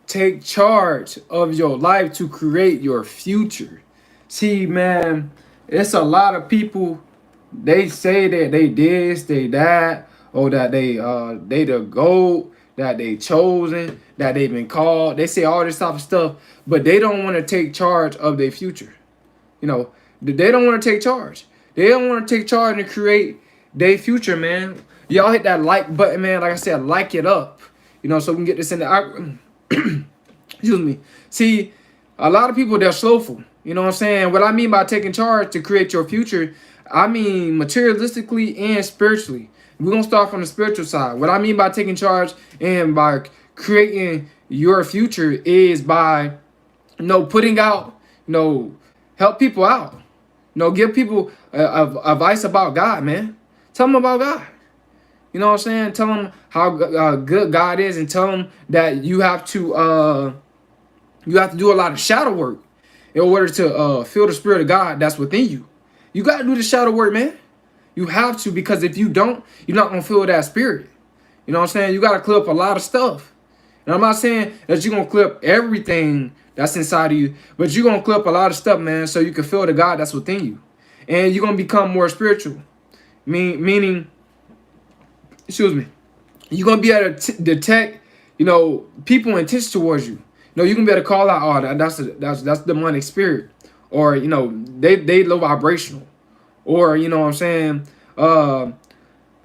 take charge of your life to create your future. See, man, it's a lot of people. They say that they this, they that, or that they the gold, that they chosen, that they've been called. They say all this type of stuff, but they don't want to take charge of their future. You know, they don't want to take charge. They don't want to take charge and create their future, man. Y'all hit that like button, man. Like I said, like it up. You know, so we can get this in the. Excuse me. See, a lot of people, they're slowful. You know what I'm saying? What I mean by taking charge to create your future, I mean materialistically and spiritually. We're gonna start from the spiritual side. What I mean by taking charge and by creating your future is by, putting out, help people out. Give people advice about God, man. Tell them about God. You know what I'm saying? Tell them how good God is, and tell them that you have to do a lot of shadow work in order to feel the spirit of God that's within you. You got to do the shadow work, man. You have to, because if you don't, you're not gonna feel that spirit. You know what I'm saying? You got to clear up a lot of stuff. And I'm not saying that you're gonna clear up everything that's inside of you, but you're gonna clear up a lot of stuff, man, so you can feel the God that's within you, and you're gonna become more spiritual. Meaning, excuse me, you're gonna be able to detect, people intention towards you. You can be able to call out, oh, that's demonic spirit, or they low vibrational, or you know what I'm saying,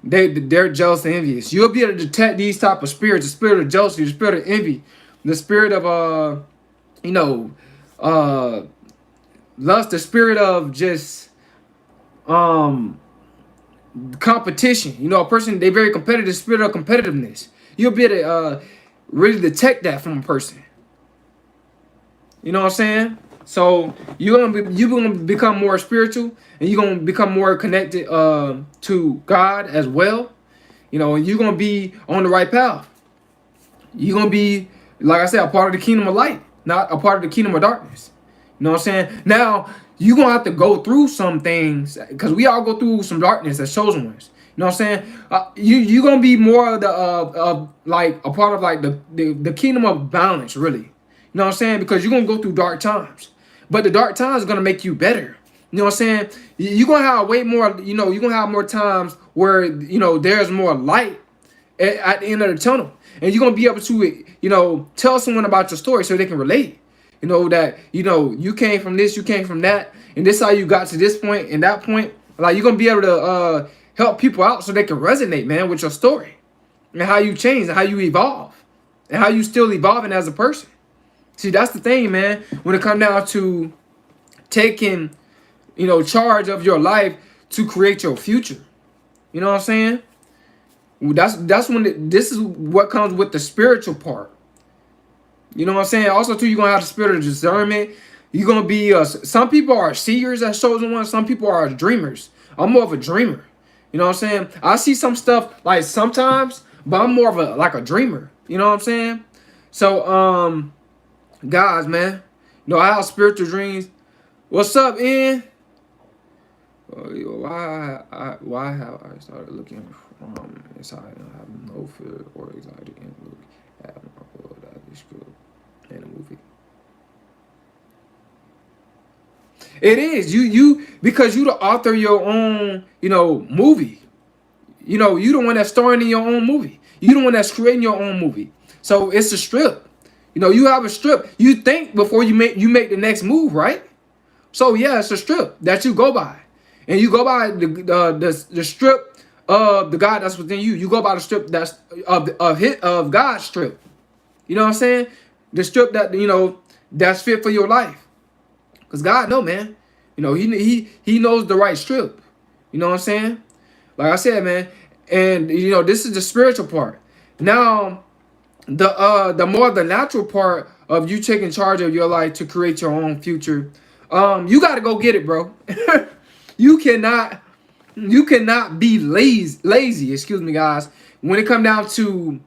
they're jealous and envious. You'll be able to detect these type of spirits: the spirit of jealousy, the spirit of envy, the spirit of lust, the spirit of just competition. A person, they very competitive, spirit of competitiveness. You'll be able to really detect that from a person. You know what I'm saying? So you're gonna become more spiritual, and you're gonna become more connected to God as well. And you're gonna be on the right path. You're gonna be, like I said, a part of the kingdom of light, not a part of the kingdom of darkness. You know what I'm saying? Now you're gonna have to go through some things, because we all go through some darkness as chosen ones. You know what I'm saying? You're gonna be more of the like a part of like the kingdom of balance, really. You know what I'm saying? Because you're gonna go through dark times, but the dark times are gonna make you better. You know what I'm saying? You're gonna have way more. You're gonna have more times where there's more light at the end of the tunnel, and you're gonna be able to tell someone about your story so they can relate. That you came from this, you came from that, and this is how you got to this point and that point. Like, you're gonna be able to help people out so they can resonate, man, with your story, and how you change, and how you evolve, and how you still evolving as a person. See, that's the thing, man. When it comes down to taking, charge of your life to create your future. You know what I'm saying? That's when this is what comes with the spiritual part. You know what I'm saying? Also, too, you're gonna have the spirit of discernment. You're gonna be some people are seers as chosen ones. Some people are dreamers. I'm more of a dreamer. You know what I'm saying? I see some stuff like sometimes, but I'm more of a dreamer. You know what I'm saying? So guys, man, I have spiritual dreams. What's up, Ian? Why have I started looking from inside and have no fear or anxiety and look at my world that is good in a movie? It is you because you the author of your own movie. You the one that's starring in your own movie. You the one that's creating your own movie. So it's a strip. You have a strip. You think before you make the next move, right? So yeah, it's a strip that you go by, and you go by the strip of the God that's within you. You go by the strip that's of God's strip. You know what I'm saying? The strip that that's fit for your life, cause God know, man. He knows the right strip. You know what I'm saying? Like I said, man, and this is the spiritual part. Now, the more the natural part of you taking charge of your life to create your own future, you got to go get it, bro. you cannot be lazy, excuse me, guys, when it come down to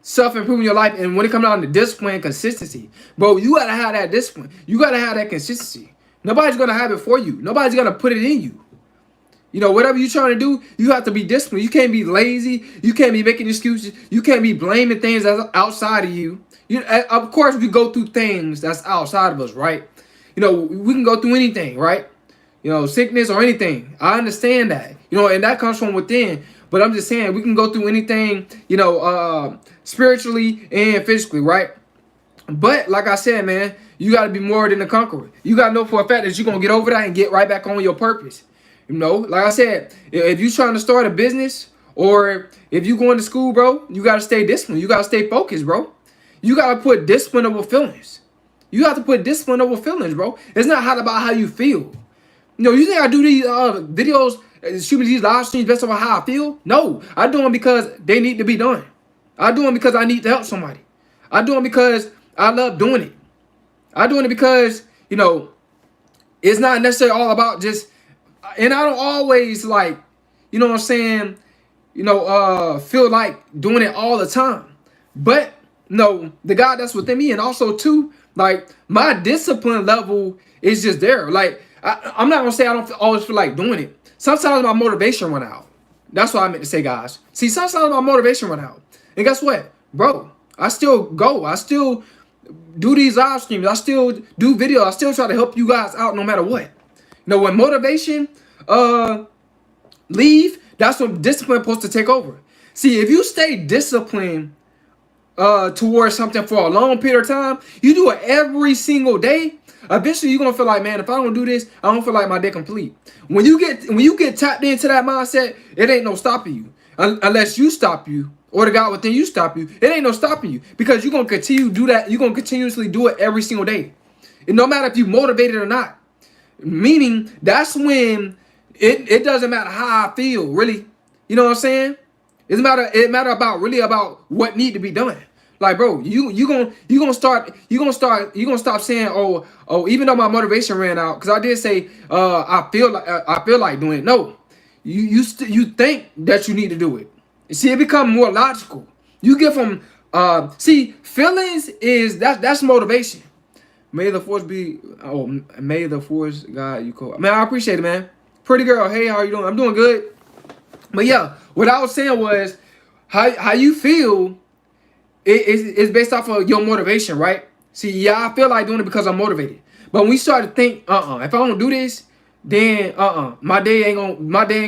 self-improving your life, and when it comes down to discipline and consistency. Bro, you got to have that discipline. You got to have that consistency. Nobody's going to have it for you. Nobody's going to put it in you. You know, whatever you're trying to do, you have to be disciplined. You can't be lazy. You can't be making excuses. You can't be blaming things that's outside of you. Of course, we go through things that's outside of us, right? You know, we can go through anything, right? You know, sickness or anything. I understand that. You know, and that comes from within. But I'm just saying, we can go through anything, you know, spiritually and physically, right? But like I said, man, you got to be more than a conqueror. You got to know for a fact that you're going to get over that and get right back on your purpose. You know, like I said, if you're trying to start a business or if you're going to school, bro, you got to stay disciplined. You got to stay focused, bro. You got to put discipline over feelings. You have to put discipline over feelings, bro. It's not about how you feel. You know, you think I do these videos, shoot me these live streams based on how I feel? No, I do them because they need to be done. I do them because I need to help somebody. I do them because I love doing it. I do it because, you know, it's not necessarily all about just, and I don't always like, you know what I'm saying, you know, feel like doing it all the time. But no, the God that's within me, and also too, like my discipline level is just there. Like I'm not gonna say I don't always feel like doing it. Sometimes my motivation run out. That's what I meant to say, guys. See, sometimes my motivation run out, and guess what, bro? I still go. I still do these live streams. I still do videos. I still try to help you guys out no matter what. You know, when motivation leave, that's when discipline supposed to take over. See, if you stay disciplined towards something for a long period of time, you do it every single day, eventually you're gonna feel like, man, if I don't do this, I don't feel like my day complete. When you get tapped into that mindset, it ain't no stopping you. Unless you stop you, or the God within you stop you, it ain't no stopping you. Because you're gonna continue to do that, you're gonna continuously do it every single day. And no matter if you're motivated or not. Meaning that's when it doesn't matter how I feel, really. You know what I'm saying? It matter about really about what need to be done. Like, bro, you gonna stop saying, oh, even though my motivation ran out, because I did say I feel like doing it. No, you think that you need to do it. See, it become more logical. You get from see, feelings is that's motivation. May the force be, may the force guide you. Man, I appreciate it, man. Pretty girl, hey, how you doing? I'm doing good. But yeah, what I was saying was how you feel is based off of your motivation, right? See, yeah, I feel like doing it because I'm motivated. But when we start to think, if I don't do this, then my day ain't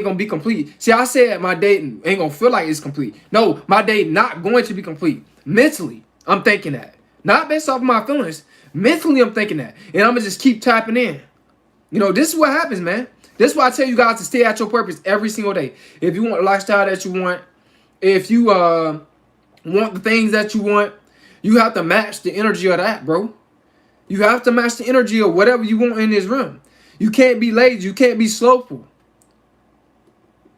gonna be complete. See, I said my day ain't gonna feel like it's complete. No, my day not going to be complete. Mentally, I'm thinking that. Not based off of my feelings. Mentally, I'm thinking that. And I'm gonna just keep tapping in. You know, this is what happens, man. This is why I tell you guys to stay at your purpose every single day. If you want a lifestyle that you want, if you want the things that you want, you have to match the energy of that, bro. You have to match the energy of whatever you want in this room. You can't be lazy. You can't be slowful.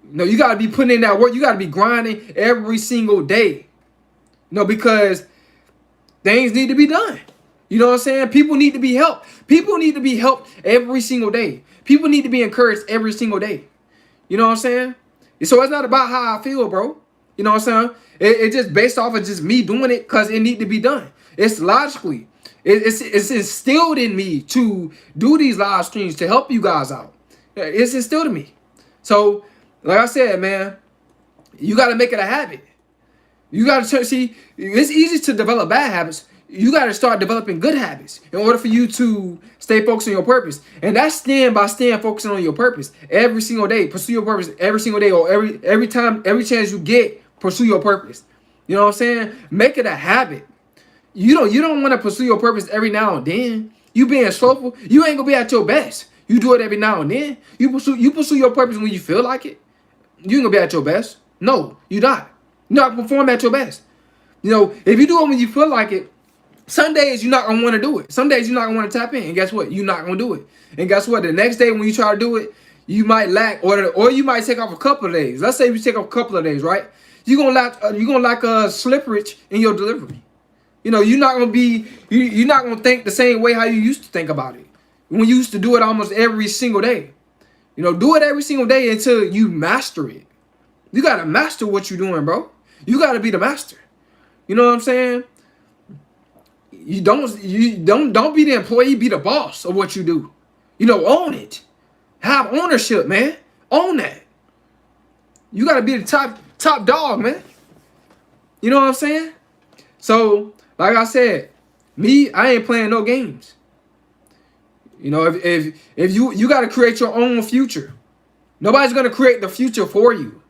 No, you got to be putting in that work. You got to be grinding every single day. No, because things need to be done. You know what I'm saying? People need to be helped. People need to be helped every single day. People need to be encouraged every single day. You know what I'm saying? So it's not about how I feel, bro. You know what I'm saying? It's just based off of just me doing it because it need to be done. It's logically. It's instilled in me to do these live streams to help you guys out. It's instilled in me. So, like I said, man, you got to make it a habit. You got to see, it's easy to develop bad habits. You got to start developing good habits in order for you to stay focused on your purpose. And that's staying focusing on your purpose every single day. Pursue your purpose every single day, or every time, every chance you get, pursue your purpose. You know what I'm saying? Make it a habit. You don't want to pursue your purpose every now and then. You being slowful, you ain't gonna be at your best. You do it every now and then. You pursue your purpose when you feel like it. You ain't gonna be at your best. No, you're not. You're not gonna perform at your best. You know, if you do it when you feel like it, some days you're not gonna want to do it. Some days you're not gonna want to tap in. And guess what? You're not gonna do it. And guess what? The next day when you try to do it, you might lack, or you might take off a couple of days. Let's say you take off a couple of days, right? You're gonna lack a slipperage in your delivery. You know, you're not gonna think the same way how you used to think about it when you used to do it almost every single day. You know, do it every single day until you master it. You gotta master what you're doing, bro. You gotta be the master. You know what I'm saying? You don't be the employee, be the boss of what you do. You know, own it. Have ownership, man. Own that. You gotta be the top dog, man. You know what I'm saying? So, like I said, I ain't playing no games. You know, if you gotta create your own future. Nobody's gonna create the future for you.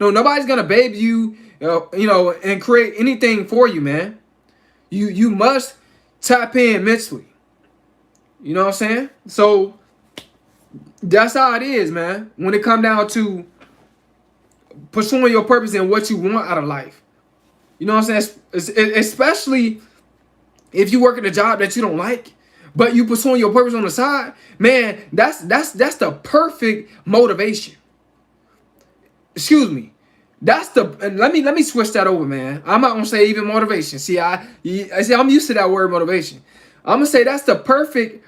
No, nobody's gonna baby you, you know, and create anything for you, man. You must tap in mentally. You know what I'm saying? So that's how it is, man. When it come down to pursuing your purpose and what you want out of life. You know what I'm saying? Especially if you work at a job that you don't like, but you pursuing your purpose on the side, man, that's the perfect motivation. Excuse me. That's the let me switch that over, man. I'm not gonna say even motivation. See, I see I'm used to that word motivation. I'm gonna say that's a perfect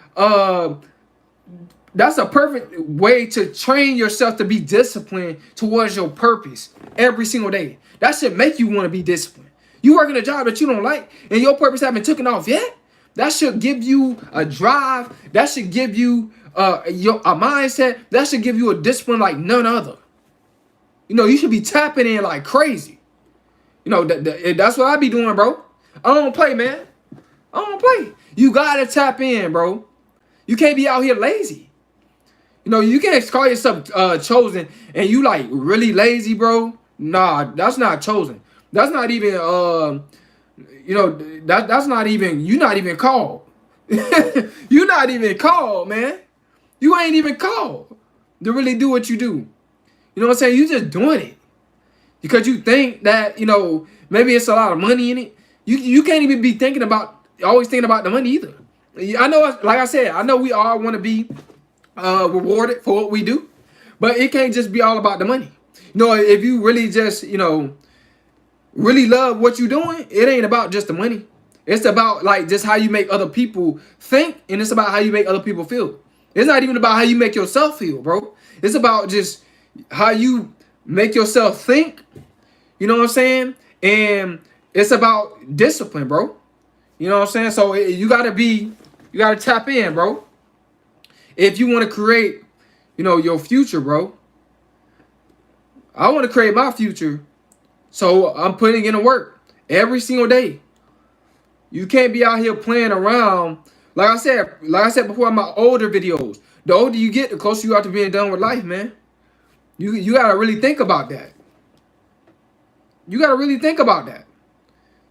way to train yourself to be disciplined towards your purpose every single day. That should make you want to be disciplined. You working a job that you don't like and your purpose haven't taken off yet. That should give you a drive. That should give you a mindset. That should give you a discipline like none other. You know, you should be tapping in like crazy. You know, that's what I be doing, bro. I don't play, man. I don't play. You gotta tap in, bro. You can't be out here lazy. You know, you can't call yourself chosen and you like really lazy, bro. Nah, that's not chosen. That's not even you know, that's not even, you're not even called. You're not even called, man. You ain't even called to really do what you do. You know what I'm saying? You just doing it because you think that, you know, maybe it's a lot of money in it. You can't even be always thinking about the money either. I know, like I said, I know we all want to be rewarded for what we do, but it can't just be all about the money. You know, if you really just, you know, really love what you're doing, it ain't about just the money. It's about like just how you make other people think, and it's about how you make other people feel. It's not even about how you make yourself feel, bro. It's about just how you make yourself think. You know what I'm saying? And it's about discipline, bro. You know what I'm saying? So you gotta tap in, bro. If you want to create, you know, your future, bro. I want to create my future. So I'm putting in the work every single day. You can't be out here playing around. Like I said before in my older videos, the older you get, the closer you are to being done with life, man. You gotta really think about that. You gotta really think about that.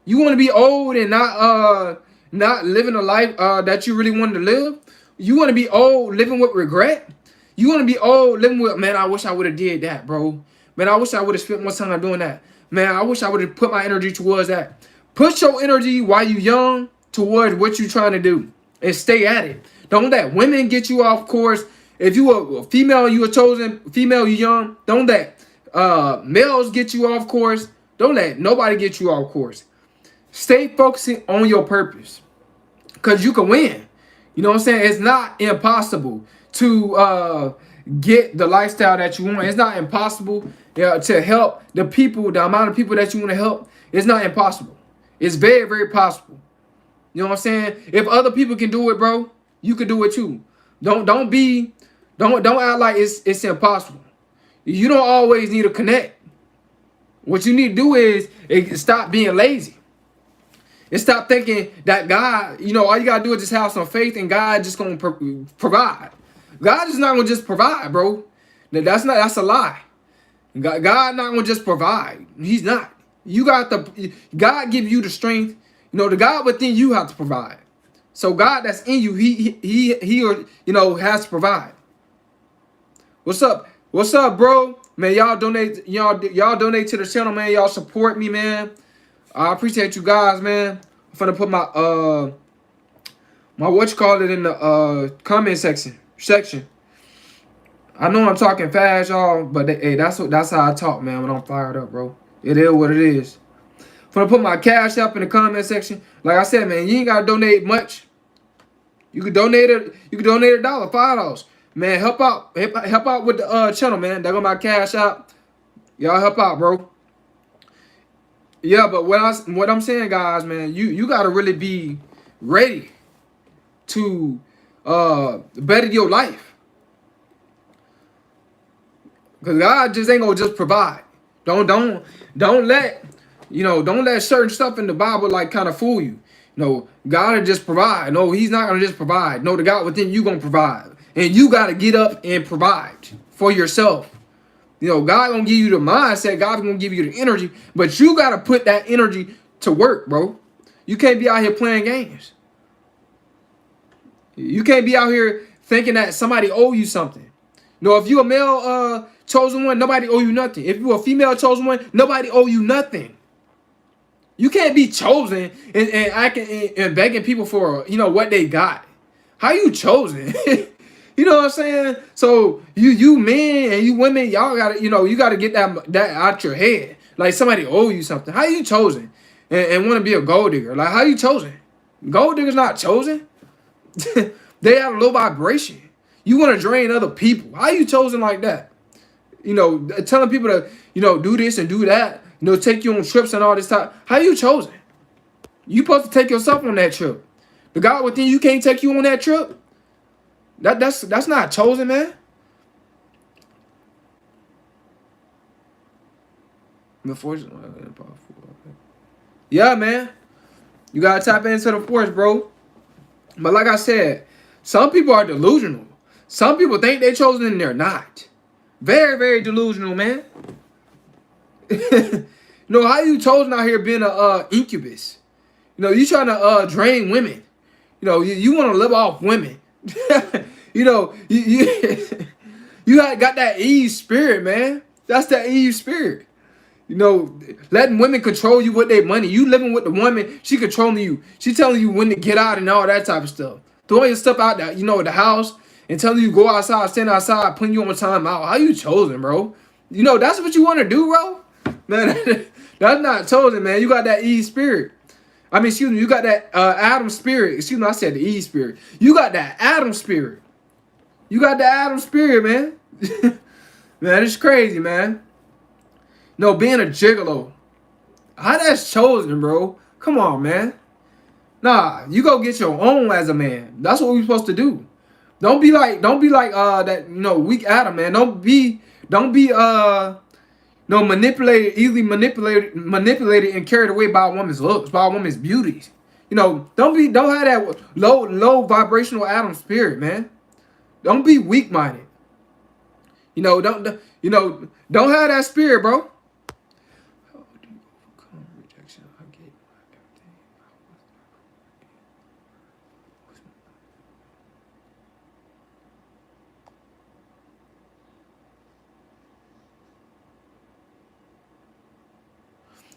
You want to be old and not living a life that you really wanted to live. You want to be old living with regret. You want to be old living with, man, I wish I would have did that, bro. Man, I wish I would have spent more time doing that. Man, I wish I would have put my energy towards that. Put your energy while you young towards what you're trying to do and stay at it. Don't let women get you off course. If you a female, you a chosen female, you young. Don't let males get you off course. Don't let nobody get you off course. Stay focusing on your purpose because you can win. You know what I'm saying? It's not impossible to get the lifestyle that you want. It's not impossible to help the people, the amount of people that you want to help. It's not impossible. It's very, very possible. You know what I'm saying? If other people can do it, bro, you can do it too. Don't act like it's impossible. You don't always need to connect. What you need to do is stop being lazy. And stop thinking that God, you know, all you gotta do is just have some faith and God just gonna provide. God is not gonna just provide, bro. That's a lie. God not gonna just provide. He's not. God give you the strength. You know, the God within you have to provide. So God that's in you, he you know, has to provide. What's up? What's up, bro? Man, y'all donate to the channel, man. Y'all support me, man. I appreciate you guys, man. I'm finna put my my what you call it in the comment section. I know I'm talking fast, y'all, but hey, that's how I talk, man, when I'm fired up, bro. It is what it is. I'm finna put my cash up in the comment section. Like I said, man, you ain't gotta donate much. You can donate $1, $5. Man, help out with the channel, man. There go my cash out. Y'all help out, bro. Yeah, but what I'm saying, guys, man, you gotta really be ready to better your life. Because God just ain't gonna just provide. Don't let, don't let certain stuff in the Bible like kind of fool you. No, God will just provide. No, he's not gonna just provide. No, the God within you gonna provide. And you gotta get up and provide for yourself. God gonna give you the mindset, God's gonna give you the energy, but you gotta put that energy to work, bro. You can't be out here playing games. You can't be out here thinking that somebody owe you something. If you a male chosen one, nobody owe you nothing. If you a female chosen one, nobody owe you nothing. You can't be chosen and acting and begging people for what they got. How you chosen? You know what I'm saying? So you men and you women, y'all gotta you gotta get that out your head. Like somebody owe you something. How you chosen and want to be a gold digger? Like how you chosen? Gold diggers not chosen. They have a low vibration. You want to drain other people. How you chosen like that? Telling people to do this and do that. Take you on trips and all this time. How you chosen? You supposed to take yourself on that trip. The God within you can't take you on that trip. That's not chosen, man. Yeah, man. You gotta tap into the force, bro. But like I said, some people are delusional. Some people think they're chosen and they're not. Very, very delusional, man. How you chosen out here being a incubus? You trying to drain women. You want to live off women. You got that Eve spirit, man. That's that Eve spirit. Letting women control you with their money. You living with the woman, she controlling you. She telling you when to get out and all that type of stuff. Throwing your stuff out there, the house and telling you go outside, stand outside, putting you on time out. How you chosen, bro? That's what you want to do, bro? Man, that's not chosen, man. You got that Eve spirit. You got that Adam spirit. Excuse me, I said the Eve spirit. You got that Adam spirit. You got the Adam spirit, man. Man, it's crazy, man. Being a gigolo. How that's chosen, bro? Come on, man. Nah, you go get your own as a man. That's what we're supposed to do. Don't be like that, weak Adam, man. Don't be easily manipulated and carried away by a woman's looks, by a woman's beauties. Don't have that low vibrational Adam spirit, man. Don't be weak minded. Don't have that spirit, bro.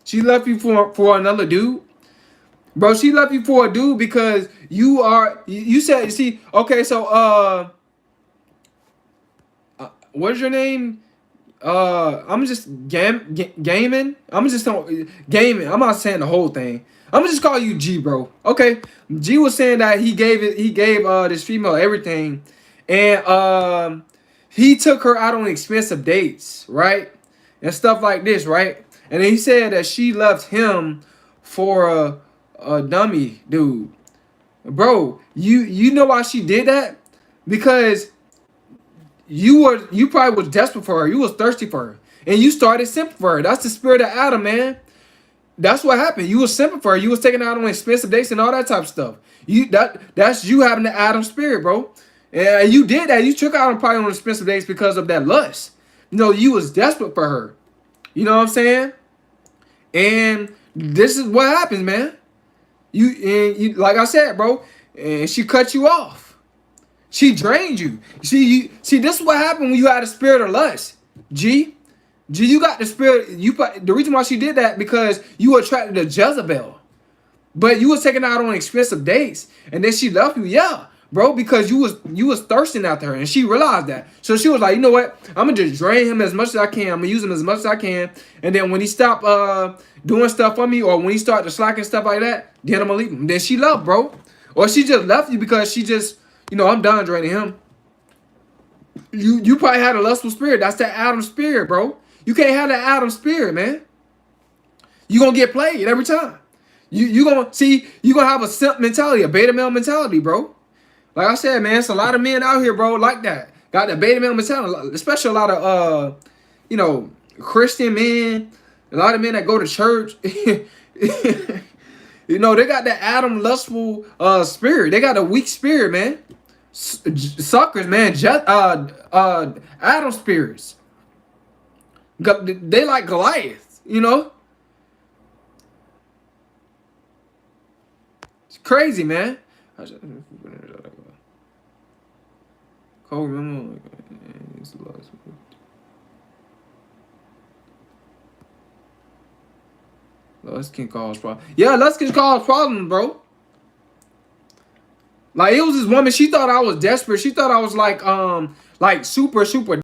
She left you for another dude? Bro, she left you for a dude because you said, see, okay, so, what's your name? I'm just gaming. Gaming. I'm not saying the whole thing. I'm gonna just call you G, bro. Okay. G was saying that he gave this female everything. And, he took her out on expensive dates, right? And stuff like this, right? And then he said that she left him for a dummy dude. Bro, you know why she did that? Because you probably was desperate for her. You was thirsty for her. And you started simping for her. That's the spirit of Adam, man. That's what happened. You was simping for her. You was taking her out on expensive dates and all that type of stuff. That's you having the Adam spirit, bro. And you did that. You took her out probably on expensive dates because of that lust. You was desperate for her. You know what I'm saying? And this is what happens, man. You like I said, bro, and she cut you off. She drained you. See, this is what happened when you had a spirit of lust. G, you got the spirit. The reason why she did that because you were attracted to Jezebel. But you was taking her out on expensive dates. And then she left you, yeah. Bro, because you was thirsting after her, and she realized that. So she was like, you know what? I'm gonna just drain him as much as I can. I'm gonna use him as much as I can. And then when he stop doing stuff for me, or when he start to slack and stuff like that, then I'm gonna leave him. Then she left, bro. Or she just left you because she just, I'm done draining him. You probably had a lustful spirit. That's that Adam spirit, bro. You can't have that Adam spirit, man. You gonna get played every time. You gonna have a simp mentality, a beta male mentality, bro. Like I said, man, it's a lot of men out here, bro, like that. Got that beta male mentality, especially a lot of you know, Christian men, a lot of men that go to church, you know, they got that Adam lustful spirit. They got a weak spirit, man. Suckers, man. Adam spirits. They like Goliath, you know. It's crazy, man. Cole, remember? Lust can cause problems. Yeah, lust can cause problems, bro. Like, it was this woman. She thought I was desperate. She thought I was like super